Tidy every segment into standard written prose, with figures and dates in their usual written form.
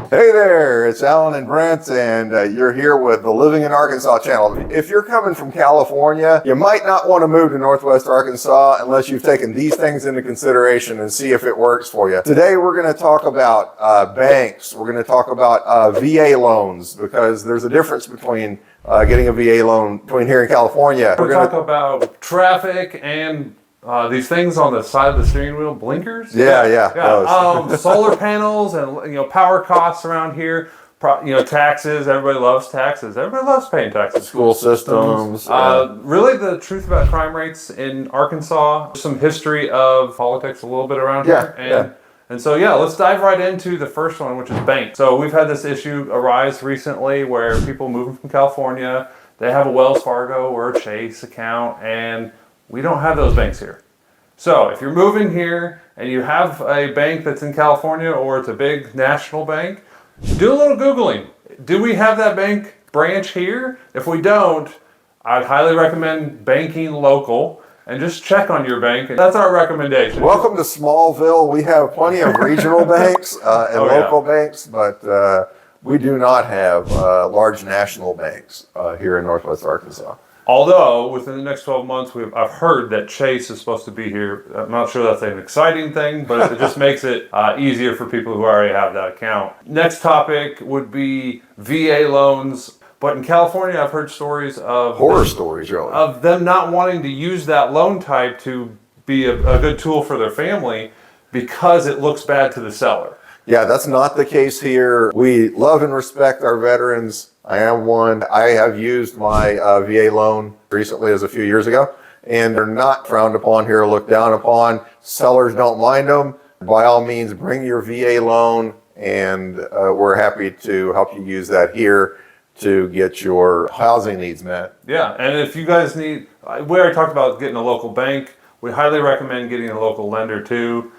Hey there, it's Alan and Brent, and you're here with the Living in Arkansas channel. If you're coming from California, you might not want to move to Northwest Arkansas unless you've taken these things into consideration and see if it works for you. Today we're going to talk about banks. We're going to talk about VA loans, because there's a difference between getting a VA loan between here in California. We're going to talk about traffic and these things on the side of the steering wheel, blinkers. Yeah. Solar panels and power costs around here. Taxes. Everybody loves taxes. Everybody loves paying taxes. School systems. Really, the truth about crime rates in Arkansas. Some history of politics a little bit around here. And so, let's dive right into the first one, which is banks. So we've had this issue arise recently where people moving from California, they have a Wells Fargo or a Chase account, and we don't have those banks here. So if you're moving here and you have a bank that's in California or it's a big national bank, do a little Googling. Do we have that bank branch here? If we don't, I'd highly recommend banking local and just check on your bank. That's our recommendation. Welcome to Smallville. We have plenty of regional banks and local banks, but we do not have large national banks here in Northwest Arkansas. Although, within the next 12 months, I've heard that Chase is supposed to be here. I'm not sure that's an exciting thing, but it just makes it easier for people who already have that account. Next topic would be VA loans. But in California, I've heard stories of... Horror stories, really. Of them not wanting to use that loan type to be a good tool for their family because it looks bad to the seller. Yeah, that's not the case here. We love and respect our veterans. I am one. I have used my VA loan recently, as a few years ago, and they're not frowned upon here or looked down upon. Sellers don't mind them. By all means, bring your VA loan, and we're happy to help you use that here to get your housing needs met. Yeah, and if you guys need, we already talked about getting a local bank. We highly recommend getting a local lender too.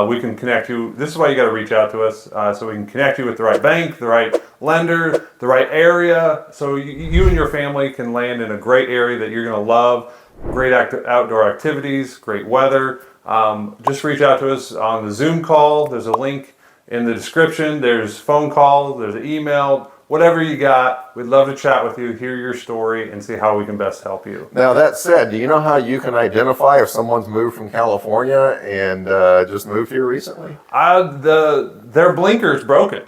We can connect you. This is why you got to reach out to us, so we can connect you with the right bank, the right lender, the right area, so you and your family can land in a great area that you're going to love. Great outdoor activities, great weather. Just reach out to us on the Zoom call. There's a link in the description. There's phone call. There's an email. Whatever you got, we'd love to chat with you, hear your story, and see how we can best help you. Now, that said, do you know how you can identify if someone's moved from California and just moved here recently? Their blinker's broken.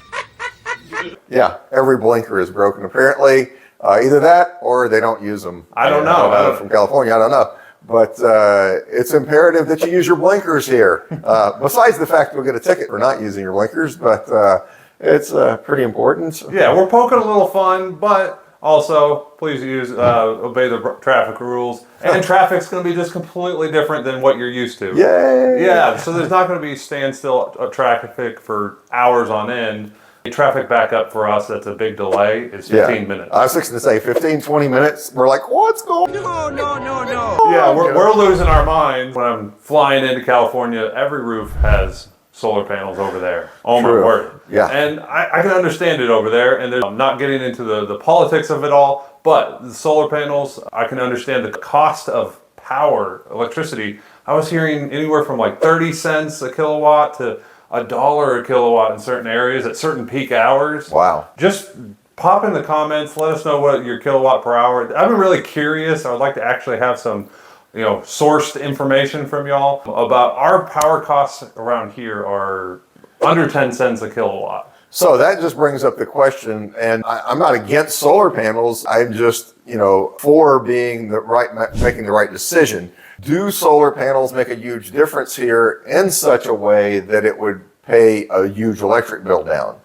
Yeah, every blinker is broken, apparently. Either that or they don't use them. I don't know. From California, I don't know. But it's imperative that you use your blinkers here. Besides the fact we'll get a ticket for not using your blinkers, but... it's pretty important. Yeah, we're poking a little fun, but also please obey the traffic rules. And traffic's going to be just completely different than what you're used to. Yay! Yeah, so there's not going to be standstill traffic for hours on end. Traffic backup for us, that's a big delay, is 15 minutes. I was fixing to say 15, 20 minutes. We're like, what's going on? No. Yeah, we're losing our minds. When I'm flying into California, every roof has solar panels over there. Oh my word. Yeah. And I can understand it over there, and I'm not getting into the politics of it all, but the solar panels, I can understand the cost of power, electricity. I was hearing anywhere from like 30 cents a kilowatt to $1 a kilowatt in certain areas at certain peak hours. Wow. Just pop in the comments, let us know what your kilowatt per hour. I've been really curious. I would like to actually have some sourced information from y'all about our power costs around here are under 10 cents a kilowatt. So that just brings up the question, and I'm not against solar panels. I'm just, for making the right decision. Do solar panels make a huge difference here in such a way that it would pay a huge electric bill down?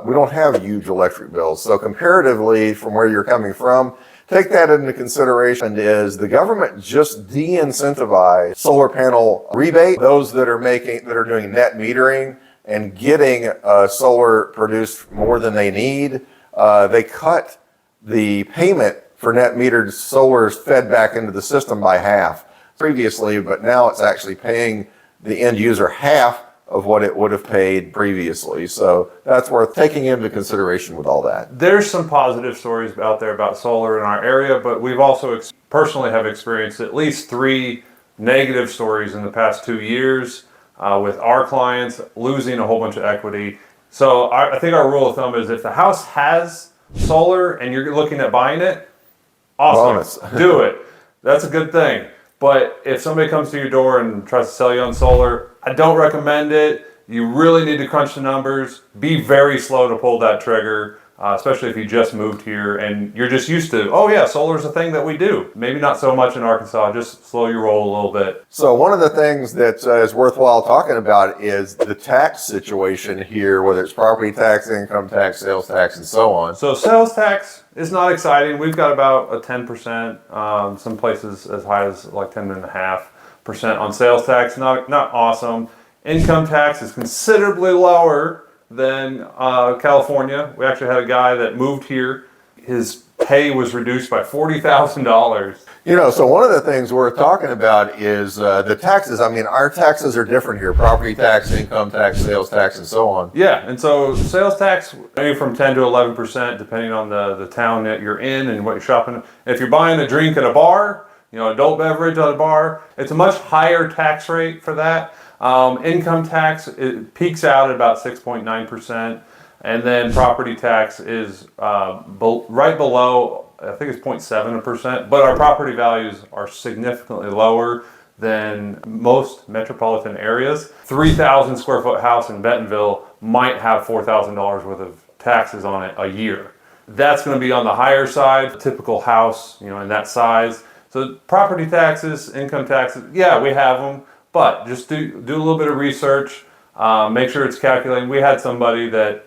We don't have huge electric bills. So comparatively from where you're coming from, take that into consideration. Is the government just de-incentivize solar panel rebate? Those that are doing net metering and getting solar produced more than they need, they cut the payment for net metered solar fed back into the system by half previously, but now it's actually paying the end user half of what it would have paid previously. So that's worth taking into consideration with all that. There's some positive stories out there about solar in our area, but we've also personally have experienced at least 3 negative stories in the past 2 years with our clients losing a whole bunch of equity So I think our rule of thumb is if the house has solar and you're looking at buying it, awesome, Bonus. do it. That's a good thing. But if somebody comes to your door and tries to sell you on solar, I don't recommend it. You really need to crunch the numbers. Be very slow to pull that trigger, especially if you just moved here and you're just used to, oh yeah, solar's a thing that we do. Maybe not so much in Arkansas, just slow your roll a little bit. So one of the things that is worthwhile talking about is the tax situation here, whether it's property tax, income tax, sales tax, and so on. So sales tax is not exciting. We've got about a 10%, some places as high as like 10.5% on sales tax. Not awesome. Income tax is considerably lower than California. We actually had a guy that moved here. His pay was reduced by $40,000. So one of the things worth talking about is the taxes. I mean, our taxes are different here: property tax, income tax, sales tax, and so on. Yeah, and so sales tax, maybe from 10 to 11%, depending on the town that you're in and what you're shopping. If you're buying a drink at a bar, adult beverage at a bar, it's a much higher tax rate for that. Income tax, it peaks out at about 6.9%, and then property tax is right below, I think it's 0.7%, but our property values are significantly lower than most metropolitan areas. 3,000 square foot house in Bentonville might have $4,000 worth of taxes on it a year. That's going to be on the higher side, a typical house, in that size. So property taxes, income taxes, yeah, we have them. But just do a little bit of research, make sure it's calculating. We had somebody that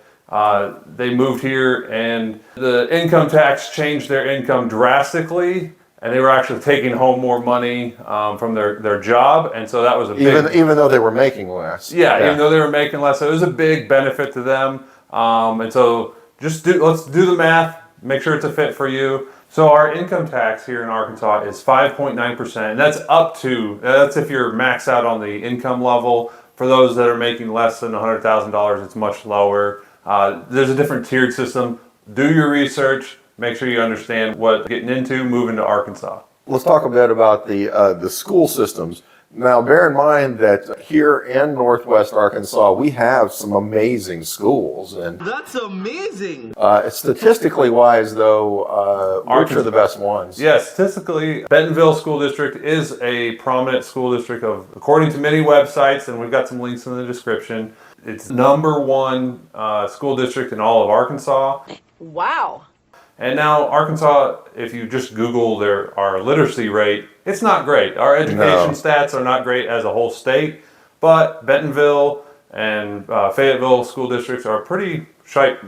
they moved here and the income tax changed their income drastically, and they were actually taking home more money from their job, and so that was a big... Even though they were making less. Yeah, even though they were making less, so it was a big benefit to them. And so let's do the math, make sure it's a fit for you. So our income tax here in Arkansas is 5.9%, and that's if you're maxed out on the income level. For those that are making less than $100,000, it's much lower. There's a different tiered system. Do your research, make sure you understand what you're getting into moving to Arkansas. Let's talk a bit about the school systems. Now, bear in mind that here in Northwest Arkansas, we have some amazing schools. And that's amazing. Statistically wise, though, which are the best ones? Yeah, statistically, Bentonville School District is a prominent school district according to many websites, and we've got some links in the description. It's #1 school district in all of Arkansas. Wow. And now Arkansas, if you just Google our literacy rate, it's not great. Our education stats are not great as a whole state, but Bentonville and Fayetteville school districts are pretty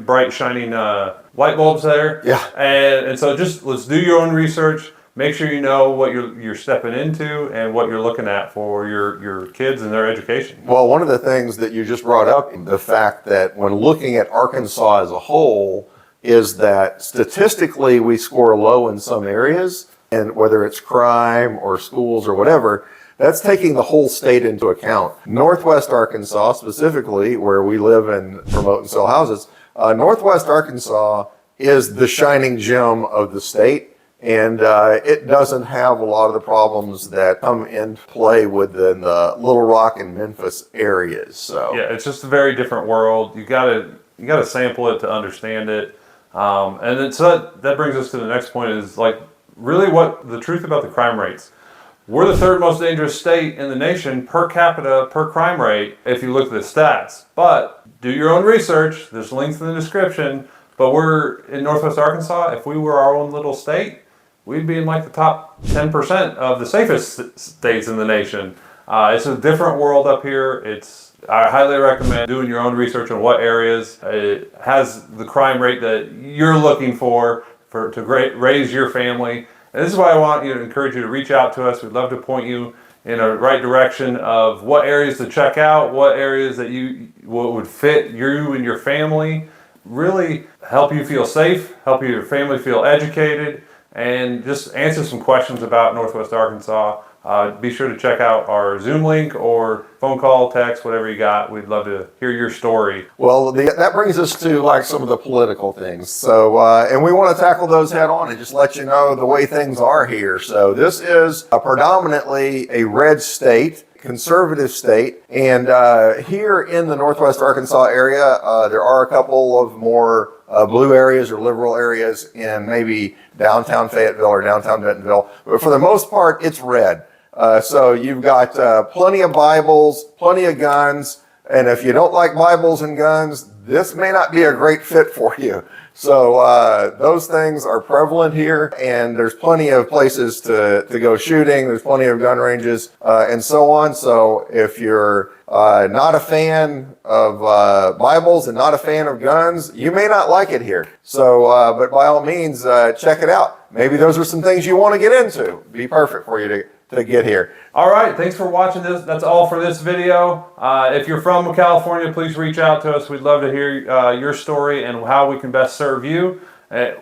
bright, shining light bulbs there. Yeah. And so let's do your own research. Make sure you know what you're stepping into and what you're looking at for your kids and their education. Well, one of the things that you just brought up, the fact that when looking at Arkansas as a whole, is that statistically we score low in some areas, and whether it's crime or schools or whatever, that's taking the whole state into account. Northwest Arkansas, specifically, where we live and promote and sell houses, Northwest Arkansas is the shining gem of the state, and it doesn't have a lot of the problems that come into play within the Little Rock and Memphis areas. So yeah, it's just a very different world. You gotta sample it to understand it. And then, so that brings us to the next point is really what the truth about the crime rates. We're the third most dangerous state in the nation per capita, per crime rate, if you look at the stats. But do your own research. There's links in the description. But we're in Northwest Arkansas. If we were our own little state, we'd be in the top 10% of the safest states in the nation. It's a different world up here. I highly recommend doing your own research on what areas it has the crime rate that you're looking for to raise your family. And this is why I want you to encourage you to reach out to us. We'd love to point you in a right direction of what areas to check out, what areas that what would fit you and your family, really help you feel safe, help your family feel educated, and just answer some questions about Northwest Arkansas. Be sure to check out our Zoom link or phone call, text, whatever you got. We'd love to hear your story. Well, that brings us to some of the political things. So, and we want to tackle those head on and just let you know the way things are here. So this is predominantly a red state. conservative state. And here in the Northwest Arkansas area, there are a couple of more blue areas or liberal areas in maybe downtown Fayetteville or downtown Bentonville. But for the most part, it's red. So you've got plenty of Bibles, plenty of guns. And if you don't like Bibles and guns, this may not be a great fit for you. So those things are prevalent here, and there's plenty of places to go shooting. There's plenty of gun ranges and so on. So if you're not a fan of Bibles and not a fan of guns, you may not like it here. So, but by all means, check it out. Maybe those are some things you want to get into. Be perfect for you to get here. All right, thanks for watching this. That's all for this video. If you're from California, please reach out to us. We'd love to hear your story and how we can best serve you,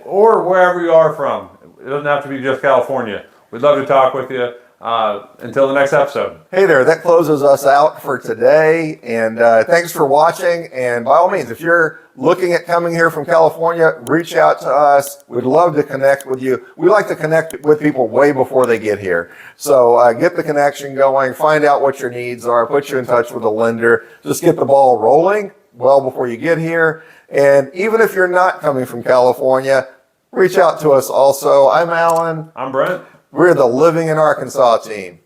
or wherever you are from. It doesn't have to be just California. We'd love to talk with you. Until the next episode. Hey there, that closes us out for today, and thanks for watching. And by all means, if you're looking at coming here from California, reach out to us. We'd love to connect with you. We like to connect with people way before they get here. So get the connection going, find out what your needs are, put you in touch with a lender, just get the ball rolling well before you get here. And even if you're not coming from California, reach out to us also. I'm Alan. I'm Brent. We're the Living in Arkansas team.